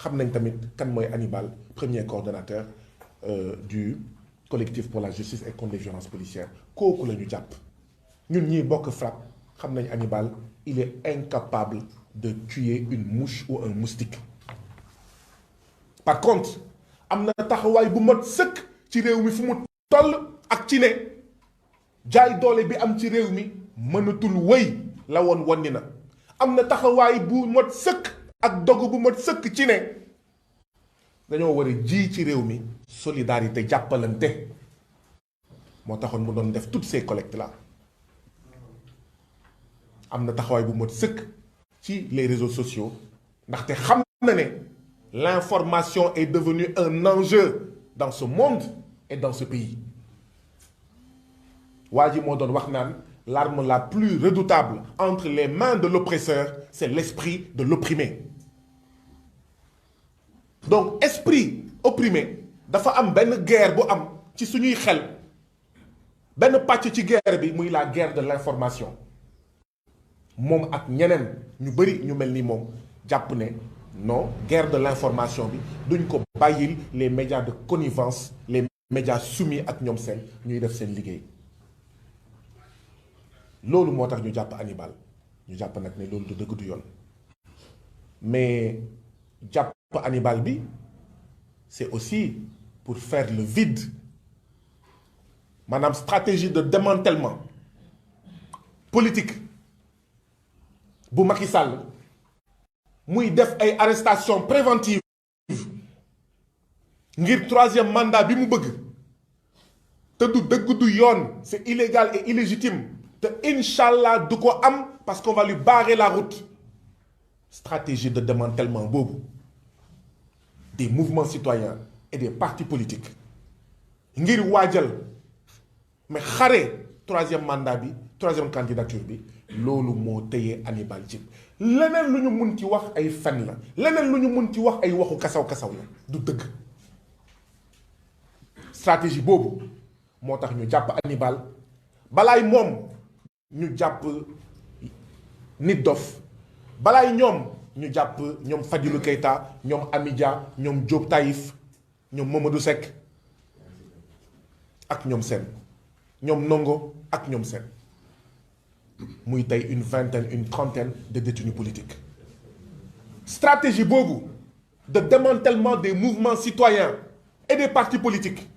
xam nañ tamit kan mooy Hannibal premier coordonnateur du collectif pour la justice et contre les violences policières kooku la ñu jàpp ñun ñii bokk FRAPP xam nañ Hannibal il est incapable de tuer une mouche ou un moustique. Par contre am na taxawaay bu mot sëkk ci réew mi fu mu toll ak ci ne jaay doole bi am ci réew mi mënatul wëy la woon wonni na am na taxawaay bu mot sëkk ak dogu bu mot sëkk ci ne dañoo war a ji ci réew mi solidarité jàppalante moo taxoon mu doon def toutes ces collectes là am na taxawaay bu mot sëkk ci les réseaux sociaux ndaxte xam na ne l'information est devenue un enjeu dans ce monde et dans ce pays waa ji moo doon wax naan l'arme la plus redoutable entre les mains de l'oppresseur c'est l'esprit de l'opprimé donc esprit opprimé dafa am benn guerre bu am ci suñuy xel benn pàcc ci guerre bi muy la guerre de l'information moom ak ñeneen ñu bari ñu mel ni moom jàpp ne non guerre de l'information bi duñ ko bàyyil les médias de connivence les médias soumis ak ñoom seen ñuy def seen liggéey loolu moo tax ñu jàpp Hannibal ñu jàpp nag ne loolu du dëgg du yoon mais jàpp Hannibal bi c'est aussi pour faire le vide maanaam stratégie de démantèlement politique bu Macky Sall muy def ay arrestation préventive ngir troisième mandat bi mu bëgg te du dëgg du yoon c'est illégal et illégitime te inchallah du ko am parce qu'on va lui barrer la route stratégie de démantèlement boobu des mouvements citoyens et des partis politiques ngir waajal mais xare troisième mandat bi troisième candidature bi loolu moo téye Hannibal Djim leneen lu ñu mun ci wax ay fen la leneen lu ñu mun ci wax ay waxu kasaw-kasaw la du dëgg stratégie boobu moo tax ñu jàpp Hannibal balaay moom ñu jàpp Nit Dof balaay ñoom ñu jàpp ñoom Fadilou Keita ñoom Amidia ñoom Diop Taïf ñoom Mamadou Seck ak ñoom seen ñoom Nongo ak ñoom seen muy tey une vingtaine une trentaine de détenus politiques stratégie boobu de démantèlement des mouvements citoyens et des partis politiques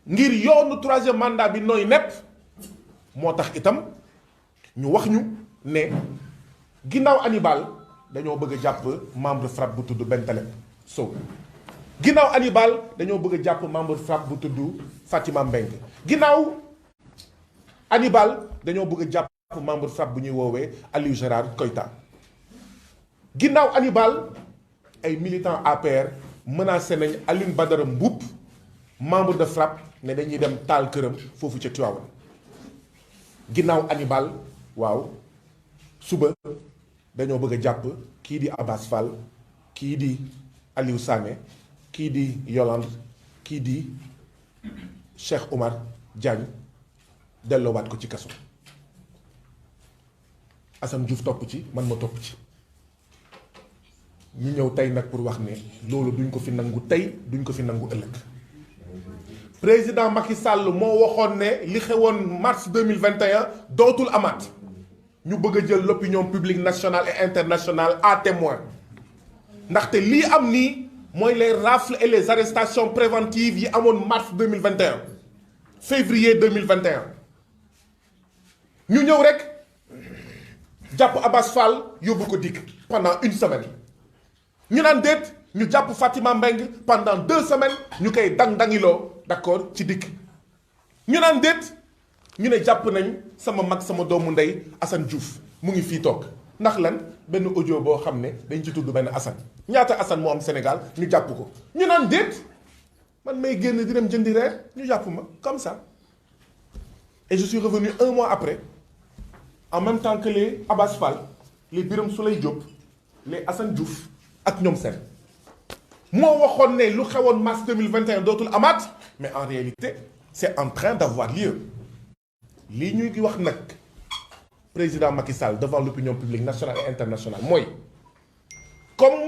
ngir yoonu troisième mandat bi nooy nepp moo tax itam ñu wax ñu ne ginnaaw Hannibal dañoo bëgg a jàpp membre FRAPP bu tudd Bentaleb Sow ginnaaw Hannibal dañoo bëgg a jàpp membre FRAPP bu tudd Fatima Mbengue ginnaaw Hannibal dañoo bëgg a jàpp membre FRAPP bu ñuy woowee Aliou Gérard Koïta ginnaaw Hannibal ay militants APR menacé nañ Alioune Badara Mboup membre de FRAPP ne dañuy dem taal këram foofu ca Tivaouane ginnaaw Hannibal waaw suba dañoo bëgg a jàpp kii di Abass Fall kii di Aliou Sané kii di Yolande kii di Cheikh Oumar Diagne delloowaat ko ci kaso Assane Diouf topp ci man ma topp ci ñu ñëw tey nag pour wax ne loolu duñ ko fi nangu tey duñ ko fi nangu ëllëg président Macky Sall moo waxoon ne li xewoon mars 2021 dootul amaat ñu bëgg a jël l'opinion publique nationale et internationale à témoin ndaxte lii am nii mooy les rafles et les arrestations préventives yi amoon mars 2021 février 2021 ñu ñëw rek jàpp Abass Fall yóbbu ko dikk pendant une semaine ñu naan déet ñu jàpp Fatima Mbengue pendant 2 semaines ñu koy dang-dangiloo d'accord ci dikk ñu naan déet ñu ne jàpp nañ sama mag sama doomu ndey Assane Diouf mu ngi fii toog ndax lan benn audio boo xam ne dañ ci tudd benn Assane ñaata Assane moo am Sénégal ñu jàpp ko ñu naan déet man may génn di dem jëndi reer ñu jàpp ma comme ça et je suis revenu 1 mois après en même temps que les Abass Fall les Birame Souleye Diop les Assane Diouf ak ñoom seen moo waxoon ne lu xewoon mars 2021 dootul amaat mais en réalité c'est en train d'avoir lieu lii ñuy wax nag président Macky Sall devant l'opinion publique nationale et internationale mooy comme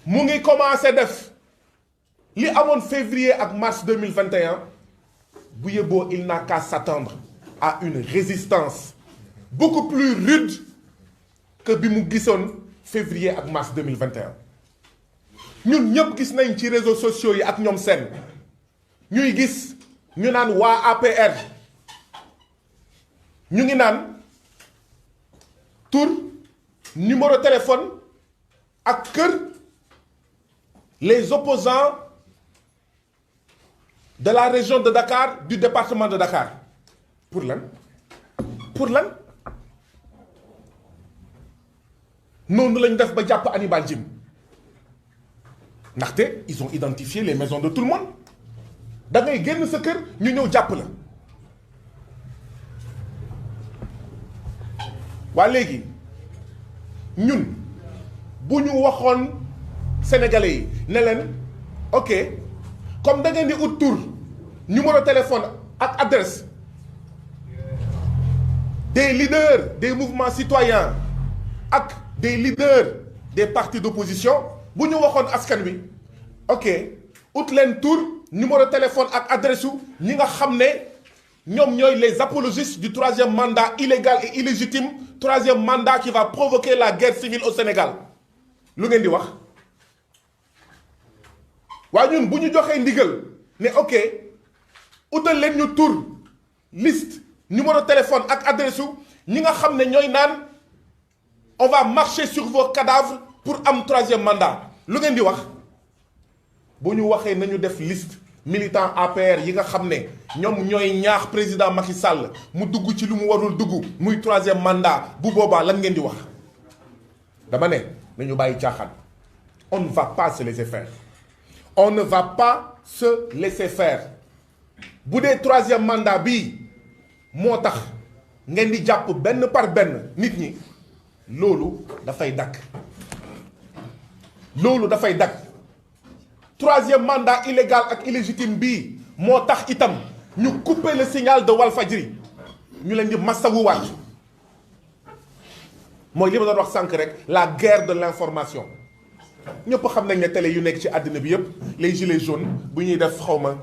mu ngi commencé def li amoon février ak mars 2021 bu yeboo il n'a qu'à s'attendre à une résistance beaucoup plus rude que bi mu gisoon février ak mars 2021 ñun ñëpp gis nañ ci réseaux sociaux yi ak ñoom seen ñuy gis ñu naan waa APR ñu ngi naan tur numéro téléphone ak kër les opposants de la région de Dakar du département de Dakar pour lan noonu lañ def ba jàpp Hannibal Djim ndaxte ils ont identifié les maisons de tout le monde da ngay génn sa kër ñu ñëw jàpp la waa léegi ñun bu ñu waxoon sénégalais yi ne leen ok comme da ngeen di ut tur numéro téléphone ak adresse des leaders des mouvements citoyens ak des leaders des partis d'opposition bu ñu waxoon askan wi ok ut leen tur numéro téléphone ak adresse su ñi nga xam ne ñoom ñooy les apologistes du troisième mandat illégal et illégitime troisième mandat qui va provoquer la guerre civile au Sénégal lu ngeen di wax waaye ñun bu ñu joxee ndigal ne ok utal leen ñu tur liste numéro téléphone ak adresse su ñi nga xam ne ñooy naan on va marcher sur vos cadavres pour am troisième mandat lu ngeen di wax bu ñu waxee nañu def liste militant APR yi nga xam ne ñoom ñooy ñaax président Macky Sall mu dugg ci lu mu warul dugg muy troisième mandat bu boobaa lan ngeen di wax dama ne nañu bàyyi caaxaan on ne va pas se laisser faire on ne va pas se laisser faire bu dee troisième mandat bii moo tax ngeen di jàpp benn par benn nit ñi loolu dafay dakk troisième mandat illégal ak illégitime bii moo tax itam ñu couper le signal de Walfadjri ñu leen di masawuwaat mooy li ma doon wax sànq rek la guerre de l'information ñëpp xam nañ ne télé yu nekk ci àddina bi yëpp les gilets jaunes bu ñuy def xawma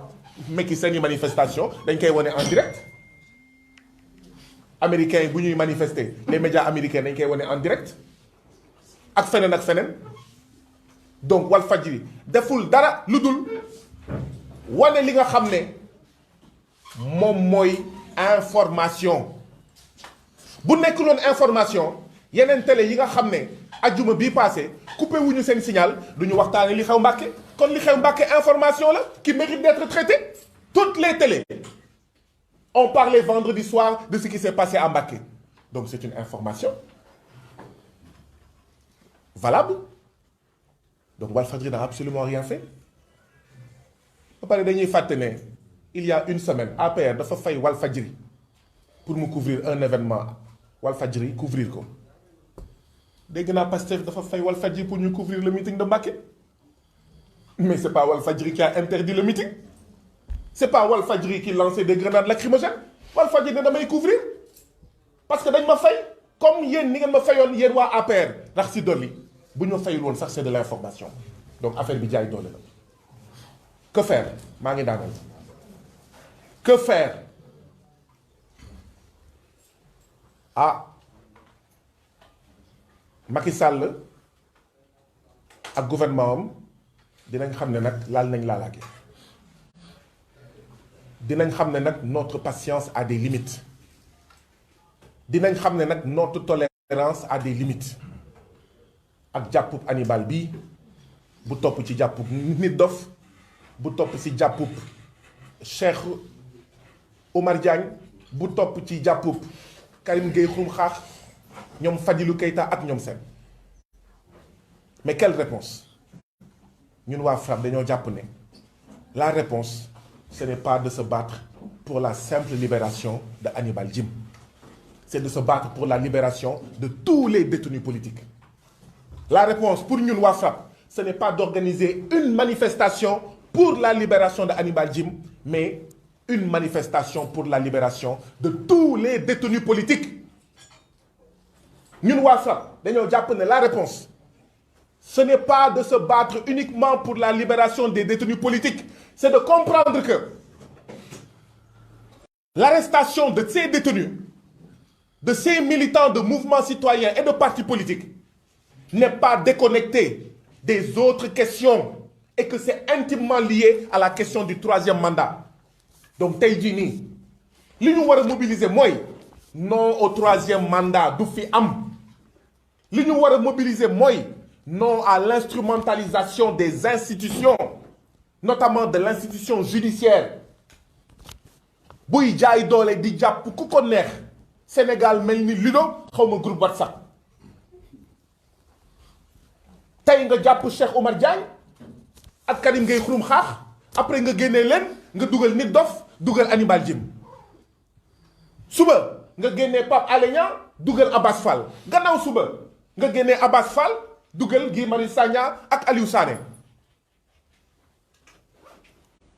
mekki seeni manifestation dañ koy wane en direct américains yi bu ñuy manifester les médias américains dañ koy wane en direct ak feneen donc Walfadjri deful dara lu dul wane li nga xam ne moom mooy information bu nekkuloon information yeneen télé yi nga xam ne ajjuma bii passé coupé wuñu seen signal duñu waxtaane li xew Mbàkke kon li xew Mbàkke information la qui mérite d'être traitée toutes les télés ont parlé vendredi soir de ce qui s'est passé à Mbàkke donc c'est une information valable donc Walfadjri n'a absolument rien fait ba pare dañuy fàtte ne il y a une semaine APR dafa fay Walfadjri pour mu couvrir un événement Walfadjri couvrir ko dégg naa Pastef dafa fay Walfadjri pour ñu couvrir le meeting de Mbacké mais c'est pas Walfadjri qui a interdit le meeting c'est pas Walfadjri qui lançait des grenades lacrymogènes Walfadjri ne damay couvrir parce que dañ ma fay comme yéen ni ngeen ma fayoon yéen waa APR ndax si dolli bu ñu ma fayul woon sax c'est de l'information donc affaire bi jaay doole la que faire maa ngi daanal que faire Macky Sall ak gouvernement am dinañ xam ne nag laal nañ laalaake dinañ xam ne nag notre patience a des limites dinañ xam ne nag notre tolérance a des limites ak jàppub Hannibal bii bu topp ci jàppub nit dof bu topp ci jàppub Cheikh Oumar Diagne bu topp ci jàppub Karim Gueye Xrum Xax ñoom Fadilou Keita ak ñoom seen mais quelle réponse ñun waa FRAPP dañoo jàpp ne la réponse ce n'est pas de se battre pour la simple libération de Hannibal Djim c'est de se battre pour la libération de tous les détenus politiques. La réponse pour ñun waa FRAPP ce n'est pas d'organiser une manifestation pour la libération de Hannibal Djim mais une manifestation pour la libération de tous les détenus politiques. ñun waa FRAPP dañoo jàpp ne la réponse ce n'est pas de se battre uniquement pour la libération des détenus politiques, c'est de comprendre que l'arrestation de ces détenus, de ces militants de mouvements citoyens et de partis politiques n'est pas déconnectée des autres questions et que c'est intimement lié à la question du troisième mandat. Donc tey jii nii li ñu war a mobiliser mooy non au troisième mandat du fi am. Li ñu war a mobiliser mooy non à l'instrumentalisation des institutions, notamment de l'institution judiciaire buy jaay doole di jàpp ku ko neex Sénégal mel ni Lido xaw ma groupe WhatsApp. tey nga jàpp Cheikh Oumar Diagne ak Karim Gueye Xurum Xaax après nga génnee leen nga dugal Nit Dof dugal Hannibal Djim. suba nga génnee Pape Alé Niang dugal Abass Fall gannaaw suba nga génnee Abass Fall dugal Guy Marius Sagna ak Aliou Sané.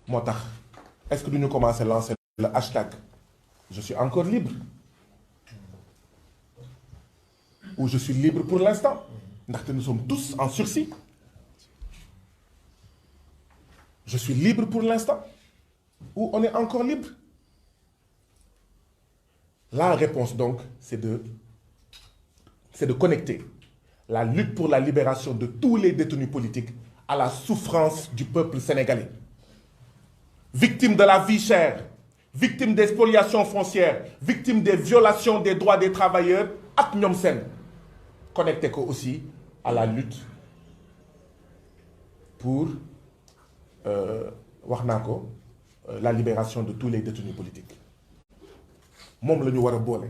moo tax est-ce que duñu commencer lancer le hashtag je suis encore libre ou je suis libre pour l'instant ndaxte nous sommes tous en sursis. Je suis libre pour l'instant ou on est encore libre? La réponse donc c'est de connecter la lutte pour la libération de tous les détenus politiques à la souffrance du peuple sénégalais, victime de la vie chère, victime des spoliations foncières, victime des violations des droits des travailleurs ak ñoom seen. Connecter ko aussi à la lutte pour wax naa ko la libération de tous les détenus politiques. moom la ñu war a boole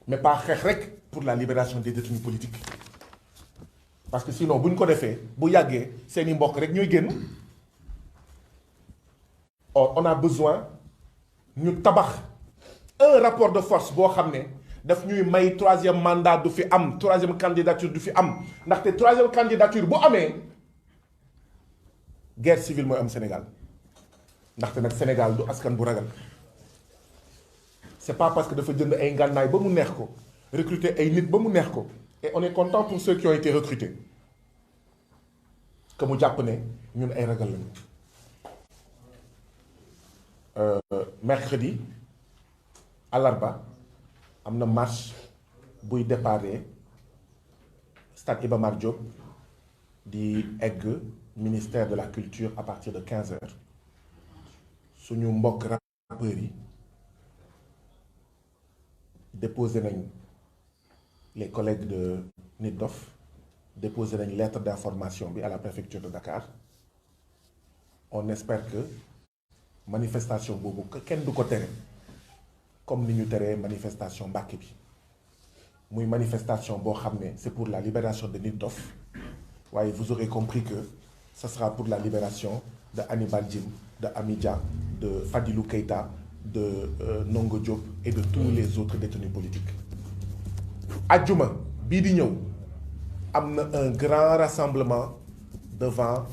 mais pas xeex rek pour la libération des détenus politiques parce que sinon bu ñu ko defee bu yàggee seeni mbokk rek ñooy génn. Or on a besoin ñu tabax un rapport de force boo xam ne daf ñuy may troisième mandat du fi am, troisième candidature du fi am ndaxte troisième candidature bu amee guerre civile mooy am Sénégal ndaxte nag Sénégal du askan bu ragal. C'est pas parce que dafa jënd ay ngànnaay ba mu neex ko recruter ay nit ba mu neex ko et on est content pour ceux qui ont été recrutés que mu jàpp ne ñun ay ragal lañu. Mercredi àllarba am na marche buy déparé stade Iba Mar Diop di egg ministère de la culture à partir de 15 heures suñu mbokk rappeurs yi déposé nañ les collègues de Nit Dof déposé nañ lettre d'information bi à la préfecture de Dakar. On espère que manifestation boobu kenn du ko tere comme ni ñu teree manifestation Mbàkke bi muy manifestation boo xam ne c'est pour la libération de Nit Dof waaye vous aurez compris que ce sera pour la libération de Hannibal Djim, de Amidia, de Fadilou Keïta, de Ndongo Diop et de tous les autres détenus politiques. Ajjuma bii di ñëw am na un grand rassemblement devant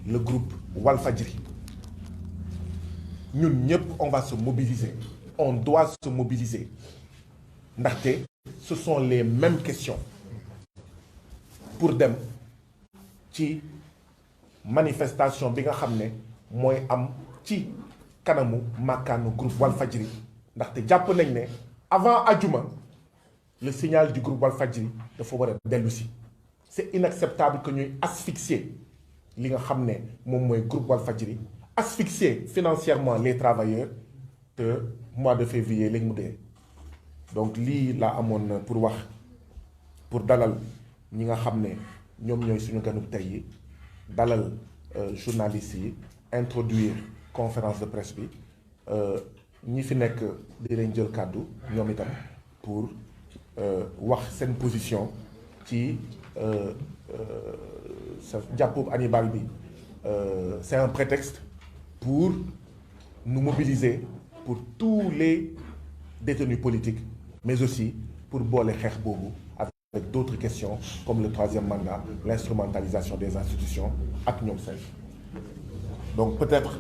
le groupe Walfadjri. ñun ñëpp on va se mobiliser, on doit se mobiliser ndaxte ce sont les mêmes questions pour dem ci manifestation bi nga xam ne mooy am ci kanamu màkkaanu groupe Walfadjri ndaxte jàpp nañ ne avant ajuma le signal du groupe Walfadjri dafa war a dellu si. C'est inacceptable que ñuy asphyxier li nga xam ne moom mooy groupe Walfadjri, asphyxier financièrement les travailleurs te mois de février lañ mu dee. Donc lii laa amoon pour wax pour dalal ñi nga xam ne ñoom ñooy suñu ganub tey yi dalal journalistes yi introduire conférence de presse bi ñi fi nekk di leen jël kàddu ñoom itam pour wax seen position ci sa jàppub Hannibal bi. C'est un prétexte pour nous mobiliser pour tous les détenus politiques mais aussi pour boole xeex boobu avec d'autres questions comme le troisième mandat, l'instrumentalisation des institutions ak ñoom seen. Donc peut-être